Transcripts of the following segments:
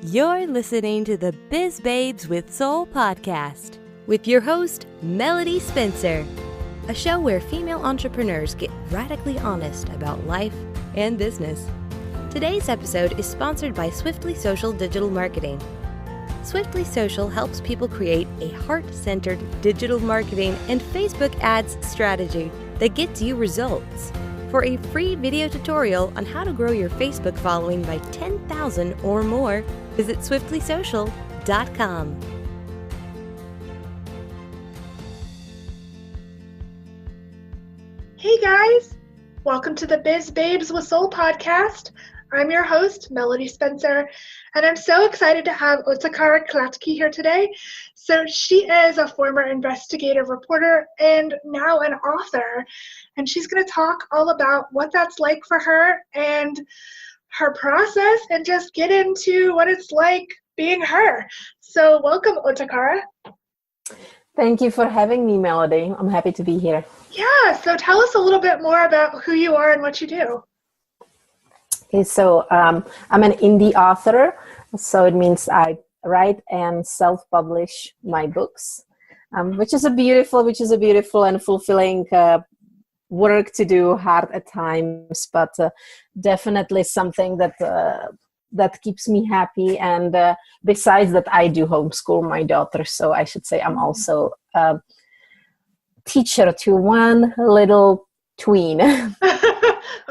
You're listening to the Biz Babes with Soul podcast with your host, Melody Spencer, a show where female entrepreneurs get radically honest about life and business. Today's episode is sponsored by Swiftly Social Digital Marketing. Swiftly Social helps people create a heart-centered digital marketing and Facebook ads strategy that gets you results. For a free video tutorial on how to grow your Facebook following by 10,000 or more, visit swiftlysocial.com. Hey guys, welcome to the Biz Babes with Soul podcast. I'm your host, Melody Spencer, and I'm so excited to have Otakara Klettke here today. So she is a former investigative reporter and now an author, and she's going to talk all about what that's like for her and her process and just get into what it's like being her. So welcome, Otakara. Thank you for having me, Melody. I'm happy to be here. Yeah, so tell us a little bit more about who you are and what you do. Okay, so I'm an indie author, so it means I write and self-publish my books, which is a beautiful and fulfilling work to do, hard at times, but definitely something that keeps me happy. And besides that, I do homeschool my daughter, so I should say I'm also a teacher to one little tween.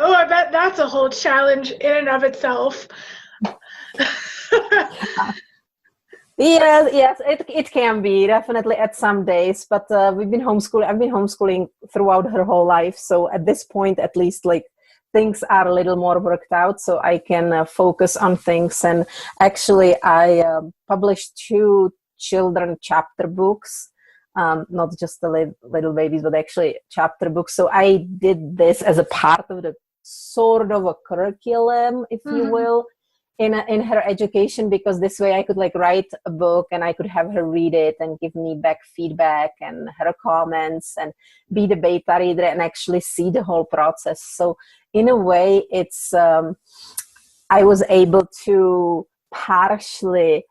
Oh, I bet that's a whole challenge in and of itself. Yes, it can be definitely at some days, but I've been homeschooling throughout her whole life. So at this point, at least, like, things are a little more worked out, so I can focus on things. And actually, I published 2 children chapter books. Not just the little babies, but actually chapter books. So I did this as a part of the sort of a curriculum, if you will, in her education, because this way I could write a book and I could have her read it and give me back feedback and her comments and be the beta reader and actually see the whole process. So in a way, it's I was able to partially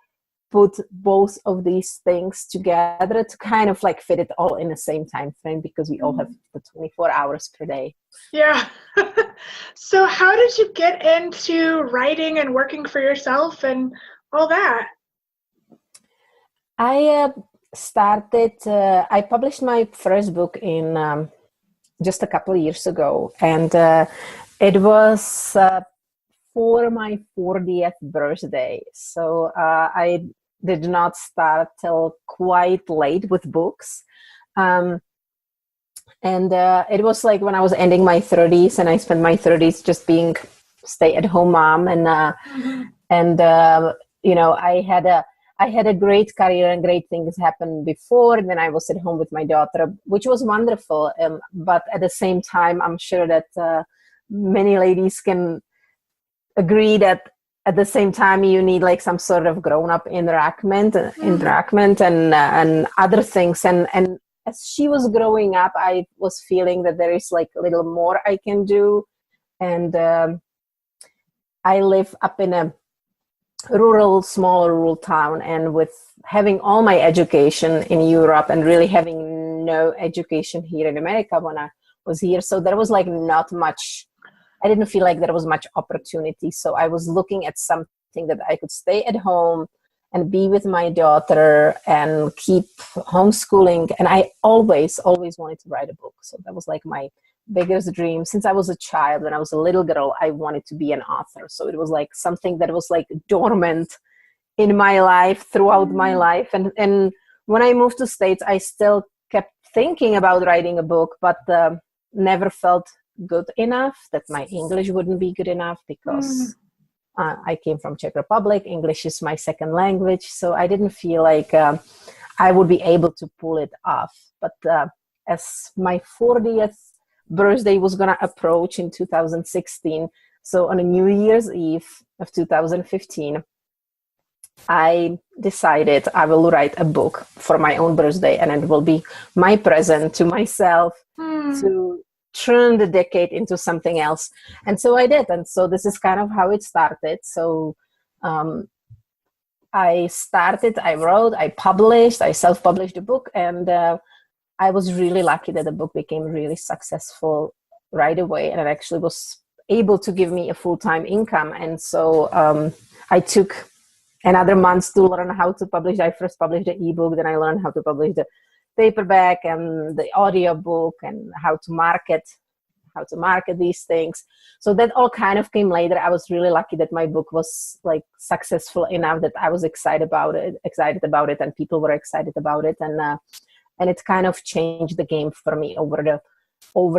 put both of these things together to kind of fit it all in the same time frame, because we all have the 24 hours per day. Yeah. So how did you get into writing and working for yourself and all that? I published my first book in just a couple of years ago, and it was for my 40th birthday. So I did not start till quite late with books. And it was when I was ending my 30s, and I spent my 30s just being stay-at-home mom. And I had a great career and great things happened before. And then I was at home with my daughter, which was wonderful. But at the same time, I'm sure that many ladies can agree that at the same time you need some sort of grown-up interaction and other things. And as she was growing up, I was feeling that there is a little more I can do. And I live up in a small rural town, and with having all my education in Europe and really having no education here in America when I was here, so there was not much. I didn't feel like there was much opportunity. So I was looking at something that I could stay at home and be with my daughter and keep homeschooling. And I always wanted to write a book. So that was my biggest dream. Since I was a child, when I was a little girl, I wanted to be an author. So it was something that was dormant in my life throughout my life. And when I moved to States, I still kept thinking about writing a book, but never felt good enough, that my English wouldn't be good enough, because I came from Czech Republic. English is my second language, so I didn't feel like I would be able to pull it off. But as my 40th birthday was going to approach in 2016, so on a New Year's Eve of 2015, I decided I will write a book for my own birthday, and it will be my present to myself to turn the decade into something else. And so I did. And so this is kind of how it started. So I wrote, I published, I self-published the book, and I was really lucky that the book became really successful right away, and it actually was able to give me a full-time income. And so I took another month to learn how to publish. I first published the ebook, then I learned how to publish the paperback and the audiobook and how to market these things. So that all kind of came later. I was really lucky that my book was like successful enough that I was excited about it, and people were excited about it, and it kind of changed the game for me over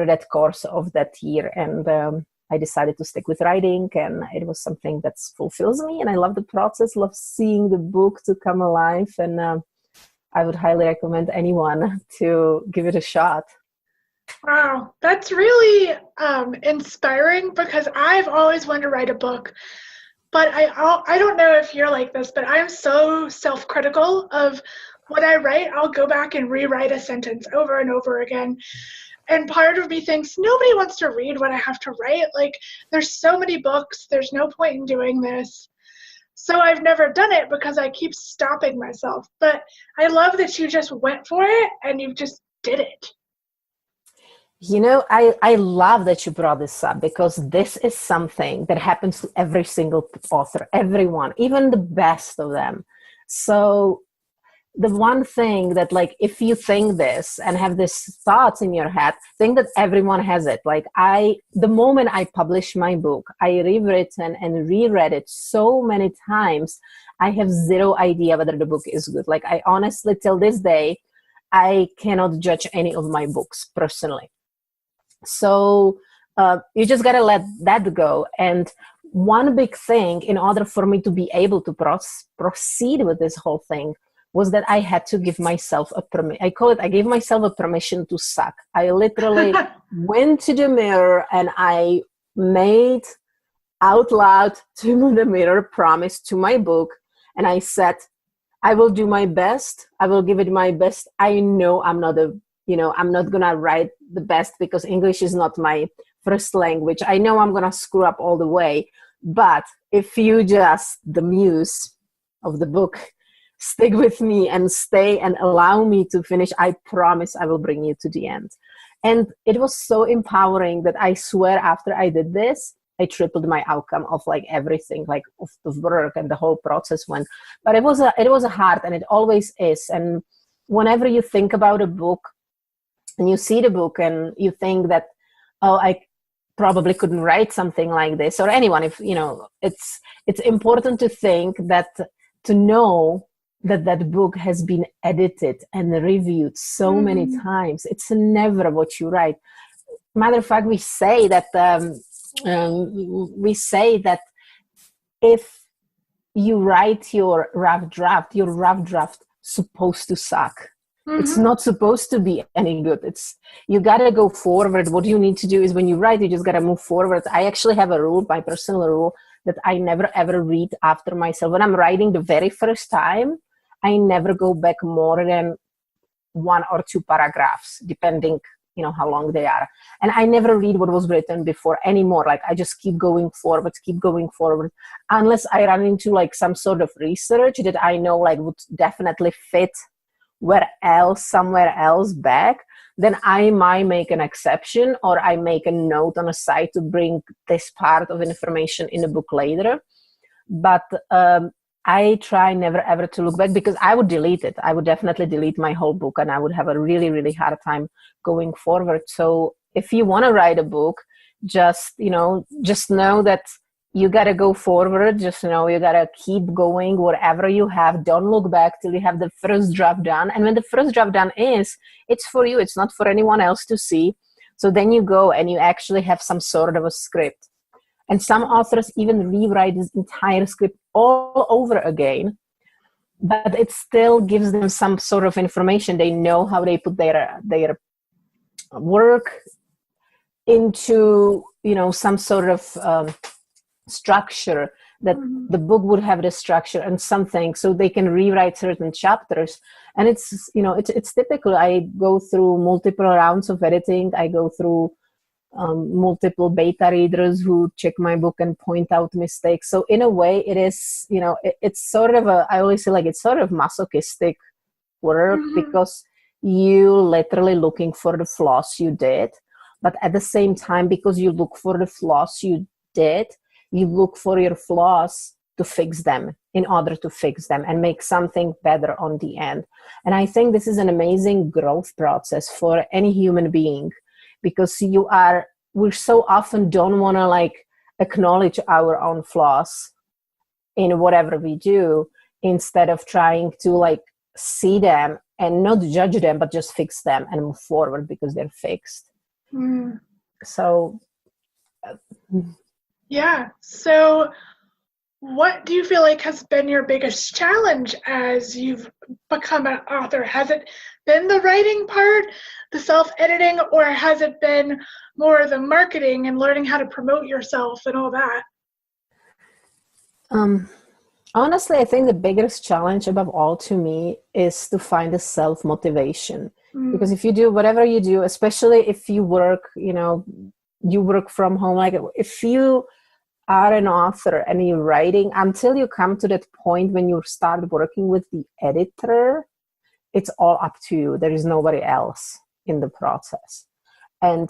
that course of that year. And I decided to stick with writing, and it was something that fulfills me, and I love the process, love seeing the book to come alive, and I would highly recommend anyone to give it a shot. Wow, that's really inspiring, because I've always wanted to write a book, but I don't know if you're like this, but I'm so self-critical of what I write. I'll go back and rewrite a sentence over and over again. And part of me thinks nobody wants to read what I have to write. Like, there's so many books, there's no point in doing this. So I've never done it because I keep stopping myself. But I love that you just went for it and you just did it. You know, I love that you brought this up, because this is something that happens to every single author, everyone, even the best of them. So the one thing that, like, if you think this and have these thoughts in your head, think that everyone has it. Like, the moment I published my book, I rewritten and reread it so many times, I have zero idea whether the book is good. Like, I honestly, till this day, I cannot judge any of my books personally. So you just got to let that go. And one big thing, in order for me to be able to proceed with this whole thing, was that I had to give myself I gave myself a permission to suck. I literally went to the mirror and I made out loud to the mirror promise to my book. And I said, I will do my best. I will give it my best. I know I'm not going to write the best, because English is not my first language. I know I'm going to screw up all the way. But if you the muse of the book, stick with me and stay and allow me to finish, I promise I will bring you to the end. And it was so empowering that I swear after I did this, I tripled my outcome of like everything, like of the work and the whole process went. But it was a hard, and it always is. And whenever you think about a book and you see the book and you think that, oh, I probably couldn't write something like this, or anyone, if it's important to think that, to know that book has been edited and reviewed so many times. It's never what you write. Matter of fact, we say that if you write your rough draft supposed to suck. It's not supposed to be any good. You gotta go forward. What you need to do is, when you write, you just gotta move forward. I actually have a rule, my personal rule, that I never ever read after myself. When I'm writing the very first time, I never go back more than 1 or 2 paragraphs, depending, how long they are. And I never read what was written before anymore. Like, I just keep going forward, unless I run into like some sort of research that I know like would definitely fit somewhere else back. Then I might make an exception, or I make a note on a side to bring this part of information in the book later. But I try never ever to look back, because I would delete it. I would definitely delete my whole book, and I would have a really, really hard time going forward. So if you want to write a book, just know that you got to go forward. Just know you got to keep going wherever you have. Don't look back till you have the first draft done. And when the first draft done it's for you. It's not for anyone else to see. So then you go and you actually have some sort of a script. And some authors even rewrite this entire script all over again, but it still gives them some sort of information. They know how they put their work into, some sort of structure, that the book would have the structure and something, so they can rewrite certain chapters. And it's typical. I go through multiple rounds of editing. I go through multiple beta readers who check my book and point out mistakes. So in a way, it is, it's sort of I always say like it's sort of masochistic work, because you literally looking for the flaws you did, but at the same time, because you look for the flaws you did, you look for your flaws to fix them, in order to fix them and make something better on the end. And I think this is an amazing growth process for any human being, because we so often don't want to like acknowledge our own flaws in whatever we do, instead of trying to like see them and not judge them, but just fix them and move forward because they're fixed. So yeah. So what do you feel like has been your biggest challenge as you've become an author? Has it been the writing part, the self-editing, or has it been more the marketing and learning how to promote yourself and all that? Honestly, I think the biggest challenge above all to me is to find the self-motivation. Because if you do whatever you do, especially if you work, you work from home, like if you are an author and you're writing, until you come to that point when you start working with the editor, it's all up to you. There is nobody else in the process. And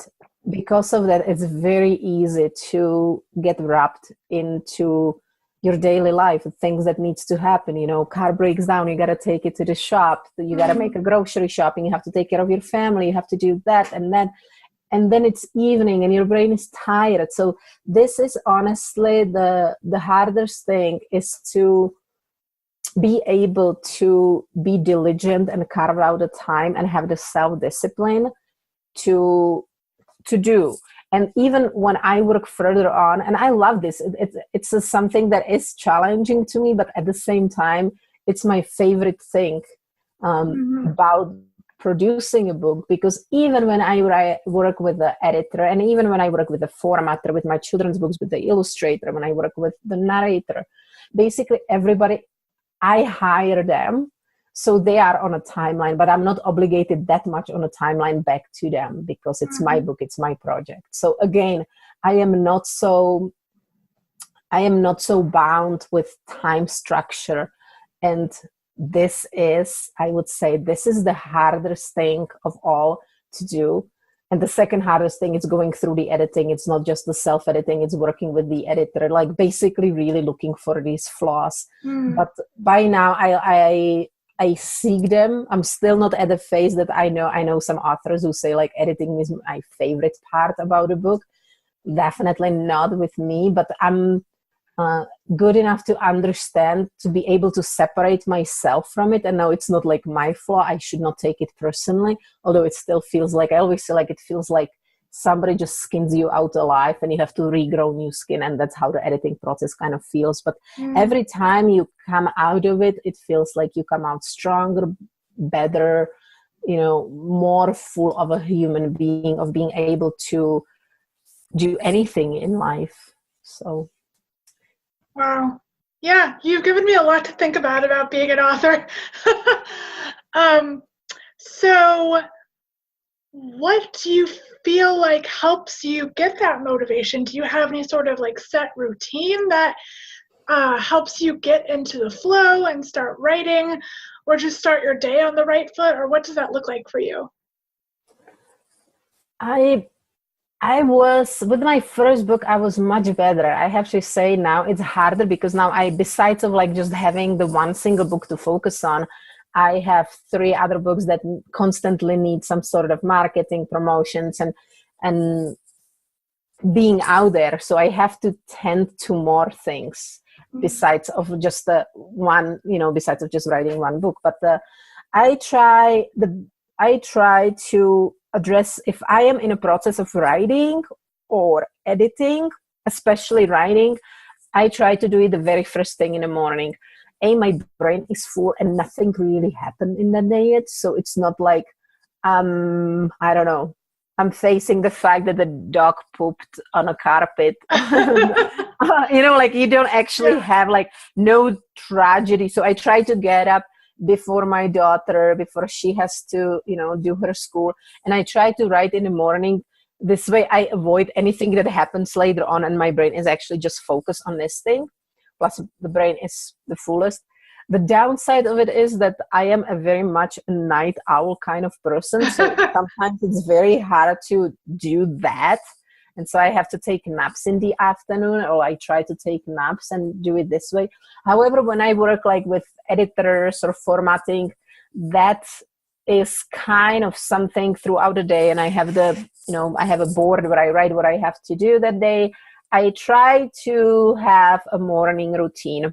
because of that, it's very easy to get wrapped into your daily life, things that needs to happen. Car breaks down, you got to take it to the shop, you got to make a grocery shopping, you have to take care of your family, you have to do that and that. And then it's evening and your brain is tired. So this is honestly the hardest thing, is to be able to be diligent and carve out the time and have the self-discipline to do. And even when I work further on, and I love this, it's something that is challenging to me, but at the same time, it's my favorite thing about producing a book, because even when I work with the editor, and even when I work with the formatter, with my children's books, with the illustrator, when I work with the narrator, basically everybody, I hire them, so they are on a timeline, but I'm not obligated that much on a timeline back to them, because it's my book, it's my project. So again, I am not so bound with time structure. And this is, I would say, this is the hardest thing of all to do. And the second hardest thing is going through the editing. It's not just the self-editing, it's working with the editor, like basically really looking for these flaws. But by now I seek them. I'm still not at the phase that I know some authors who say like editing is my favorite part about a book. Definitely not with me, but I'm good enough to understand, to be able to separate myself from it. And now it's not like my flaw. I should not take it personally, although it still feels like, I always say like, it feels like somebody just skins you out alive and you have to regrow new skin. And that's how the editing process kind of feels. But every time you come out of it, it feels like you come out stronger, better, more full of a human being, of being able to do anything in life. So. Wow. Yeah, you've given me a lot to think about being an author. So what do you feel like helps you get that motivation? Do you have any sort of like set routine that helps you get into the flow and start writing, or just start your day on the right foot? Or what does that look like for you? I was, with my first book, I was much better. I have to say now it's harder, because now besides of like just having the one single book to focus on, I have 3 other books that constantly need some sort of marketing, promotions, and being out there. So I have to tend to more things besides of just one, besides of just writing one book. But I try to address, if I am in a process of writing or editing, especially writing, I try to do it the very first thing in the morning. My brain is full and nothing really happened in the day yet. So it's not like, I don't know, I'm facing the fact that the dog pooped on a carpet. Like you don't actually have like no tragedy. So I try to get up before my daughter, before she has to, do her school. And I try to write in the morning this way I avoid anything that happens later on, and my brain is actually just focused on this thing. Plus the brain is the fullest. The downside of it is that I am a very much a night owl kind of person. So sometimes it's very hard to do that. And so I have to take naps in the afternoon, or I try to take naps and do it this way. However, when I work like with editors or formatting, that is kind of something throughout the day. And I have I have a board where I write what I have to do that day. I try to have a morning routine.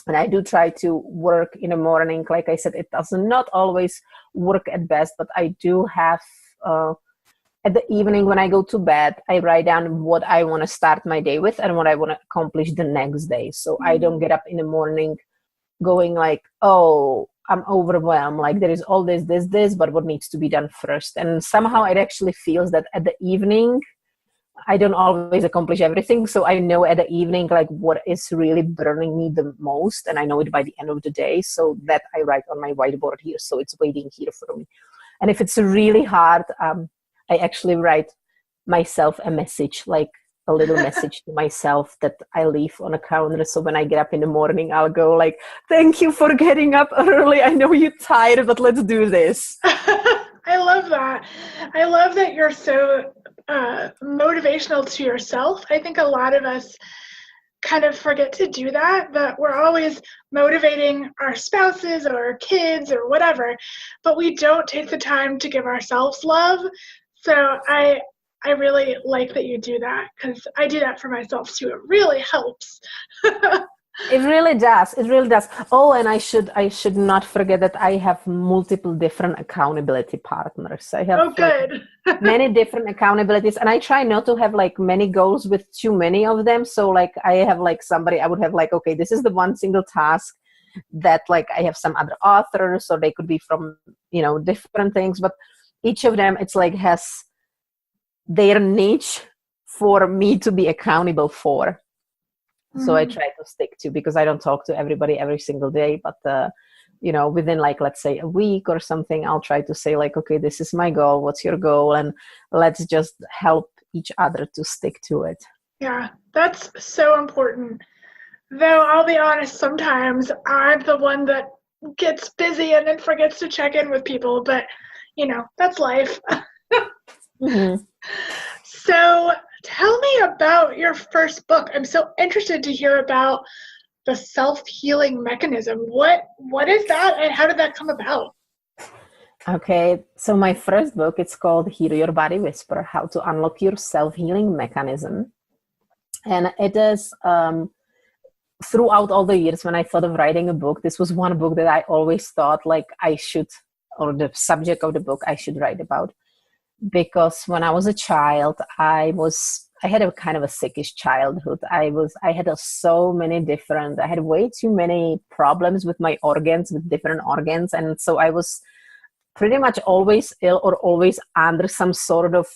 And I do try to work in the morning. Like I said, it does not always work at best, but I do have, at the evening when I go to bed, I write down what I want to start my day with and what I want to accomplish the next day. So I don't get up in the morning going like, oh, I'm overwhelmed. Like there is all this, but what needs to be done first? And somehow it actually feels that at the evening, I don't always accomplish everything. So I know at the evening, like what is really burning me the most. And I know it by the end of the day. So that I write on my whiteboard here. So it's waiting here for me. And if it's really hard, I actually write myself a message, like a little message to myself that I leave on a calendar. So when I get up in the morning, I'll go like, thank you for getting up early. I know you're tired, but let's do this. I love that. I love that you're so motivational to yourself. I think a lot of us kind of forget to do that we're always motivating our spouses or our kids or whatever, but we don't take the time to give ourselves love. So I really like that you do that, because I do that for myself too. It really helps. It really does. It really does. Oh, and I should not forget that I have multiple different accountability partners. I have good. Many different accountabilities, and I try not to have like many goals with too many of them. So like I have like somebody, I would have like, okay, this is the one single task that like I have some other authors, or they could be from, different things, but each of them, it's like has their niche for me to be accountable for. So I try to stick to, because I don't talk to everybody every single day, but within like, let's say a week or something, I'll try to say like, okay, this is my goal. What's your goal? And let's just help each other to stick to it. Yeah, that's so important. Though I'll be honest, sometimes I'm the one that gets busy and then forgets to check in with people, but that's life. Mm-hmm. So tell me about your first book. I'm so interested to hear about the self-healing mechanism. What is that, and how did that come about? Okay, so my first book, it's called Hear Your Body Whisper, How to Unlock Your Self-Healing Mechanism. And it is, throughout all the years when I thought of writing a book, this was one book that I always thought like I should, or the subject of the book I should write about. Because when I was a child, I had a kind of a sickish childhood. I had way too many problems with my organs, with different organs. And so I was pretty much always ill, or always under some sort of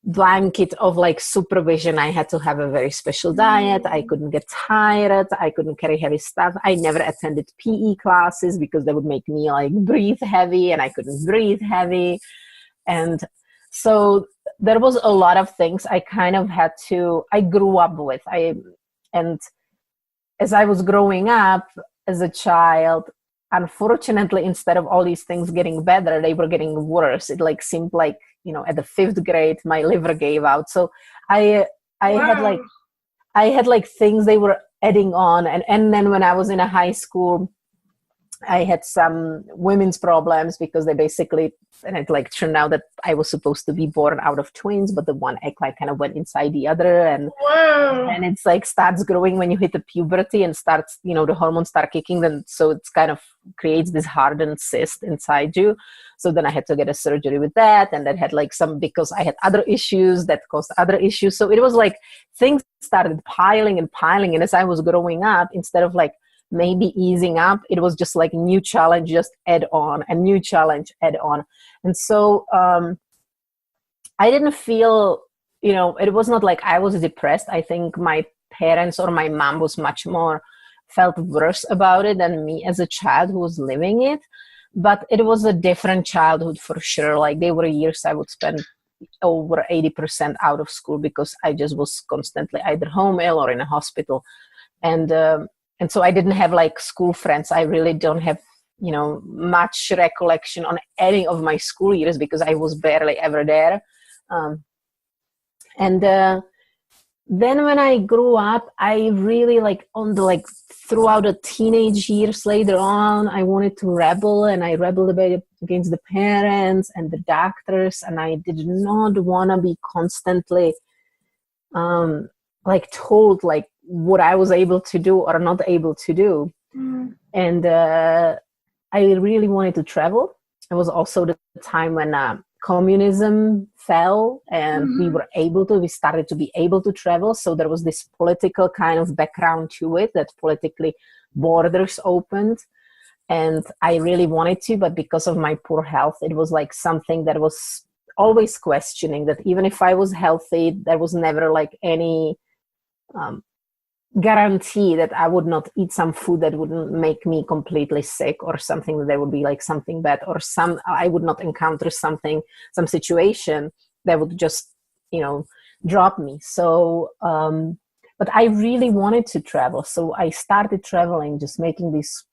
blanket of like supervision. I had to have a very special diet. I couldn't get tired. I couldn't carry heavy stuff. I never attended PE classes because they would make me like breathe heavy, and I couldn't breathe heavy. And so there was a lot of things I kind of I grew up with. And as I was growing up as a child, unfortunately, instead of all these things getting better, they were getting worse. It like seemed like, at the 5th grade, my liver gave out. So I had like things they were adding on. And then when I was in a high school, I had some women's problems, because they basically, and it like turned out that I was supposed to be born out of twins, but the one egg like kind of went inside the other. And it's like starts growing when you hit the puberty, and starts, the hormones start kicking. Then so it's kind of creates this hardened cyst inside you. So then I had to get a surgery with that. And that had like because I had other issues that caused other issues. So it was like things started piling and piling. And as I was growing up, instead of like maybe easing up, it was just like new challenge, just add on, and new challenge, add on. And so I didn't feel, it was not like I was depressed. I think my parents or my mom was much more felt worse about it than me as a child who was living it. But it was a different childhood for sure. Like there were years I would spend over 80% out of school because I just was constantly either home ill or in a hospital. And so I didn't have like school friends. I really don't have, much recollection on any of my school years because I was barely ever there. Then when I grew up, I really throughout the teenage years later on, I wanted to rebel, and I rebelled a bit against the parents and the doctors, and I did not want to be constantly told like what I was able to do or not able to do. And I really wanted to travel. It was also the time when communism fell and we started to be able to travel. So there was this political kind of background to it, that politically borders opened. And I really wanted to, but because of my poor health, it was like something that was always questioning, that even if I was healthy, there was never like any guarantee that I would not eat some food that wouldn't make me completely sick, or something that there would be like something bad, or I would not encounter some situation that would just, drop me. So, but I really wanted to travel. So I started traveling, just making these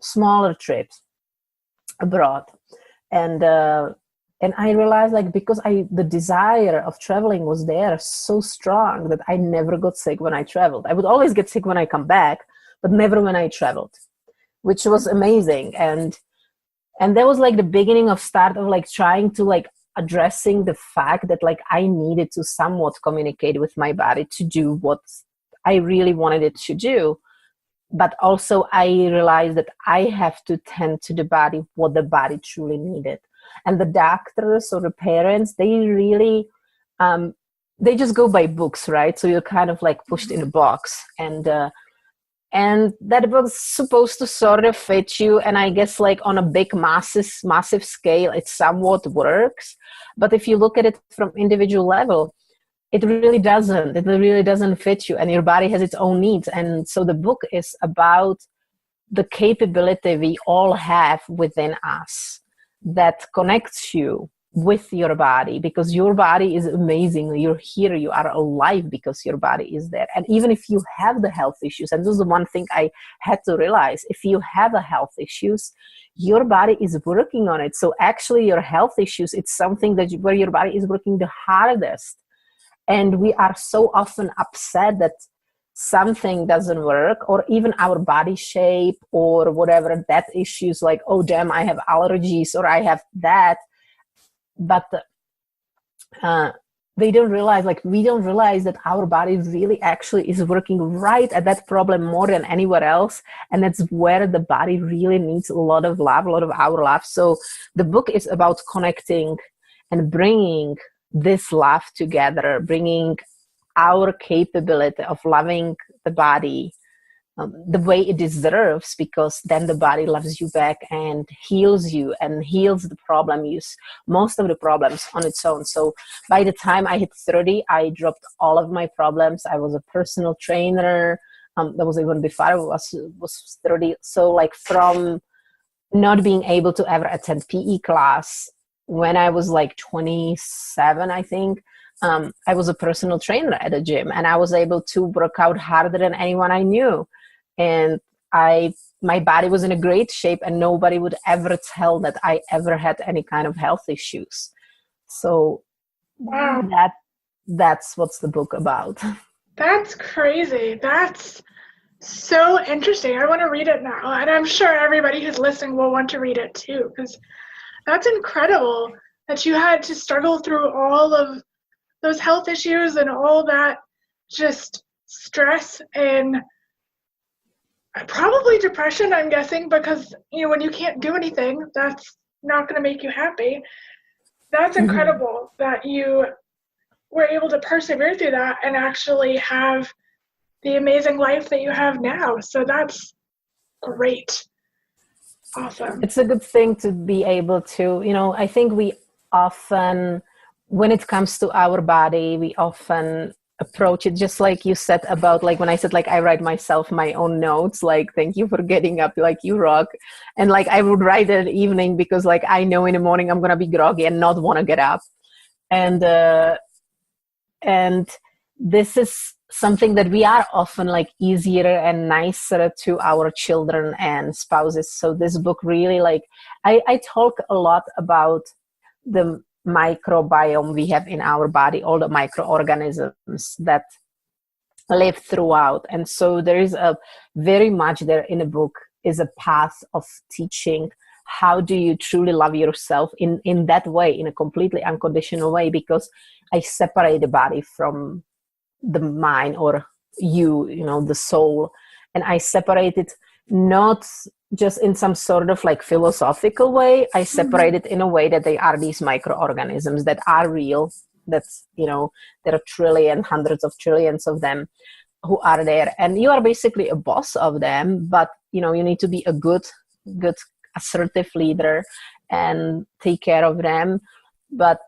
smaller trips abroad. And I realized, like, because the desire of traveling was there so strong that I never got sick when I traveled. I would always get sick when I come back, but never when I traveled, which was amazing. And that was like the beginning of start of like trying to like addressing the fact that like I needed to somewhat communicate with my body to do what I really wanted it to do. But also I realized that I have to tend to the body, what the body truly needed. And the doctors or the parents, they really, they just go by books, right? So you're kind of like pushed in a box, and that was supposed to sort of fit you. And I guess like on a big, massive scale, it somewhat works. But if you look at it from individual level, it really doesn't. It really doesn't fit you, and your body has its own needs. And so the book is about the capability we all have within us that connects you with your body, because your body is amazing. You're here, you are alive because your body is there. And even if you have the health issues, and this is the one thing I had to realize, if you have a health issues, your body is working on it. So actually your health issues, it's something where your body is working the hardest. And we are so often upset that something doesn't work, or even our body shape or whatever, that issues like, oh damn, I have allergies or I have that. But we don't realize that our body really actually is working right at that problem more than anywhere else. And that's where the body really needs a lot of love, a lot of our love. So the book is about connecting and bringing this love together, bringing our capability of loving the body the way it deserves, because then the body loves you back and heals you and heals the problem, most of the problems on its own. So by the time I hit 30, I dropped all of my problems. I was a personal trainer. That was even before I was 30. So like from not being able to ever attend PE class when I was like 27, I think, I was a personal trainer at a gym, and I was able to work out harder than anyone I knew. And my body was in a great shape, and nobody would ever tell that I ever had any kind of health issues. So wow, that's what's the book about. That's crazy. That's so interesting. I want to read it now. And I'm sure everybody who's listening will want to read it too, because that's incredible that you had to struggle through all of those health issues and all that just stress and probably depression, I'm guessing, because when you can't do anything, that's not going to make you happy. That's incredible that you were able to persevere through that and actually have the amazing life that you have now. So that's great. Awesome. It's a good thing to be able to, I think we often, when it comes to our body, we often approach it just like you said about, like when I said, like I write myself my own notes, like thank you for getting up, like you rock. And like I would write it at evening because like I know in the morning I'm going to be groggy and not want to get up. And this is something that we are often like easier and nicer to our children and spouses. So this book really like, I talk a lot about the microbiome we have in our body, all the microorganisms that live throughout. And so there is a very much there in the book is a path of teaching how do you truly love yourself in that way, in a completely unconditional way, because I separate the body from the mind, or the soul, and I separate it not just in some sort of like philosophical way. I separate it in a way that they are these microorganisms that are real, that's there are trillions, hundreds of trillions of them who are there, and you are basically a boss of them, but you need to be a good assertive leader and take care of them. But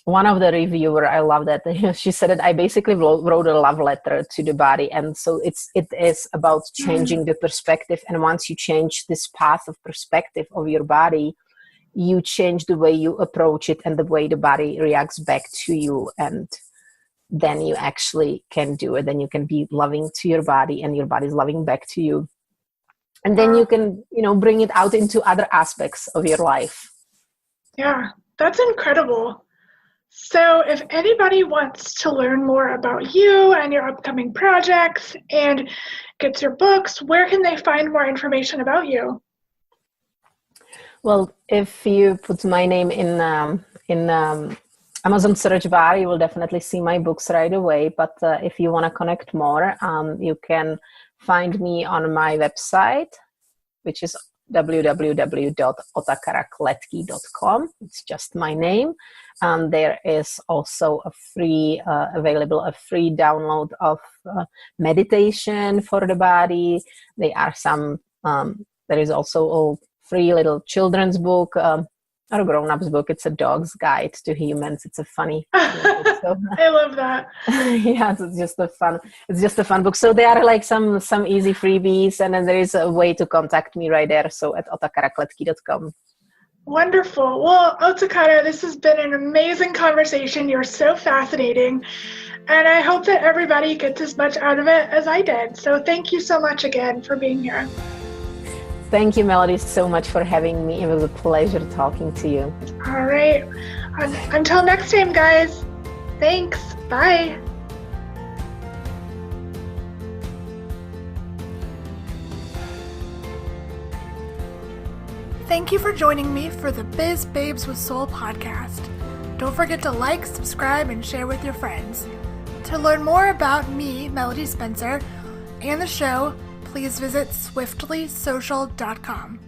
one of the reviewer, I love that, she said that I basically wrote a love letter to the body. And so it is about changing the perspective. And once you change this path of perspective of your body, you change the way you approach it and the way the body reacts back to you. And then you actually can do it. Then you can be loving to your body and your body's loving back to you. And then you can, bring it out into other aspects of your life. Yeah, that's incredible. So if anybody wants to learn more about you and your upcoming projects and gets your books, where can they find more information about you? Well, if you put my name in Amazon search bar, you will definitely see my books right away. But if you want to connect more, you can find me on my website, which is www.otakaraklettke.com. It's just my name. There is also a free download of meditation for the body. There is also a free little children's book, not a grown-ups book. It's a dog's guide to humans. It's a funny book. So, I love that. Yeah, it's just a fun book. So there are like some easy freebies, and then there is a way to contact me right there. So at otakarakletsky.com. Wonderful. Well, Otakara, this has been an amazing conversation. You're so fascinating. And I hope that everybody gets as much out of it as I did. So thank you so much again for being here. Thank you, Melody, so much for having me. It was a pleasure talking to you. All right. Until next time, guys. Thanks. Bye. Thank you for joining me for the Biz Babes with Soul podcast. Don't forget to like, subscribe, and share with your friends. To learn more about me, Melody Spencer, and the show, please visit swiftlysocial.com.